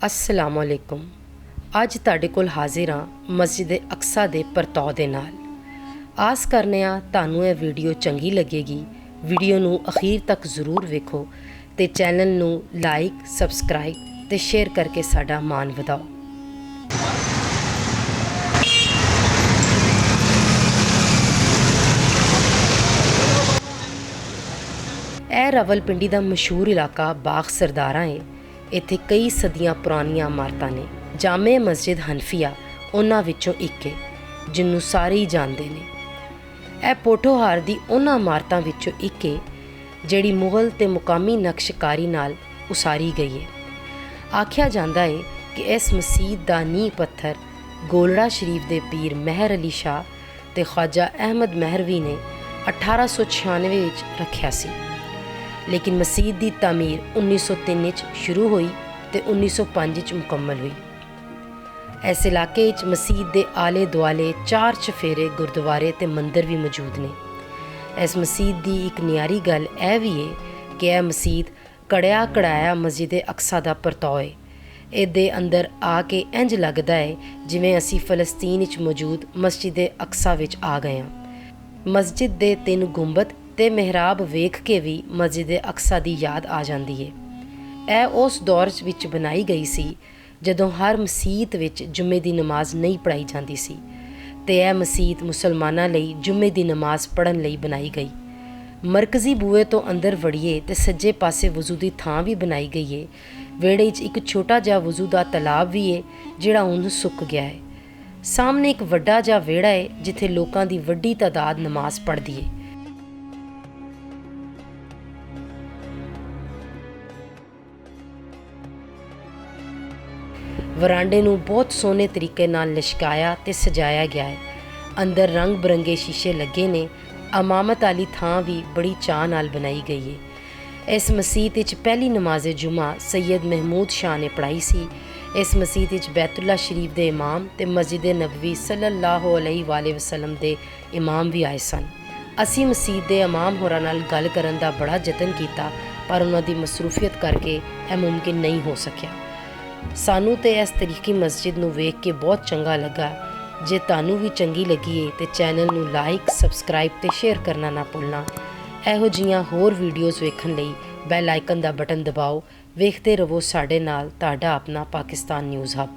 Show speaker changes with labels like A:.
A: अस्सलामुअलैकुम। अज तुहाडे कोल हाजिर हाँ मस्जिद अक्सा दे परतौ दे नाल। आस करने तुहानूं यह वीडियो चंगी लगेगी। वीडियो नूं अखीर तक जरूर वेखो ते चैनल नूं लाइक सबसक्राइब ते शेयर करके साडा मान वधाओ। यह रावलपिंडी का मशहूर इलाका बाग सरदारा है। इत्थे कई सदियां पुरानियां इमारतां ने। जामे मस्जिद हनफिया उन्हां विचों एक है जिन्नू सारे ही जानते हैं। यह पोठोहार की उन्हां इमारतां विचों एक है जिहड़ी मुगल ते मुकामी नक्शकारी नाल उसारी गई है। आख्या जाता है कि इस मसीत का नींह पत्थर गोलड़ा शरीफ के पीर मेहर अली शाह ते ख्वाजा अहमद महरवी ने 1896 रखिया सी, लेकिन मसीत की तामीर 1903 शुरू हुई तो 1905 मुकम्मल हुई। इस इलाके मसीत के आले दुआले 4 चफेरे गुरुद्वारे ते मंदिर भी मौजूद ने। इस मसीत की एक न्यारी गल यह भी है कि यह मसीत कड़िया कड़ाया मस्जिद अक्सा का परतौ है। इहदे अंदर आके इंज लगता है जिवें असी फलस्तीन मौजूद मस्जिद अक्सा विच आ गए हाँ। मस्जिद के 3 गुंबद ते मेहराब वेख के भी मस्जिद अक्सा की याद आ जाती है। यह उस दौर विच बनाई गई सी जदों हर मसीत विच जुम्मे की नमाज नहीं पढ़ाई जाती सी ते यह मसीत मुसलमानां लई जुम्मे की नमाज पढ़न लई बनाई गई। मरकजी बूए तो अंदर वड़िए ते सज्जे पासे वजू की थां भी बनाई गई है। वेड़े च एक छोटा जिहा वजू का तलाब भी है जिहड़ा हुण सुक गया है। सामने एक वड्डा जिहा वेड़ा है जिथे लोकां दी वड्डी तादाद नमाज पढ़दी है। वरांडे नूं बहुत सोहने तरीके नाल लिशकाया ते सजाया गया है। अंदर रंग बिरंगे शीशे लगे ने। अमामत वाली थां भी बड़ी चाह नाल बनाई गई है। इस मसीत विच पहली नमाज़े जुमा सैयद महमूद शाह ने पढ़ाई सी। इस मसीत विच बैतुल्ला शरीफ के इमाम ते मस्जिद नबवी सल्लल्लाहु अलैहि वसल्लम के इमाम भी आए सन। असी मसीत के इमाम होरां नाल गल करन दा बड़ा जतन किया, पर उन्हां दी मसरूफियत करके यह मुमकिन नहीं हो सकिया। सानू तो इस तरीकी मस्जिद नूं वेख के बहुत चंगा लगा। जे तुहानू भी चंगी लगी है तो चैनल नूं लाइक सबसक्राइब ते शेयर करना ना भुलना। इहो जिहियां होर वीडियोज़ वेखण लई बैल आइकन दा बटन दबाओ। वेखते रहो साडे नाल तुहाडा अपना पाकिस्तान न्यूज़ हब।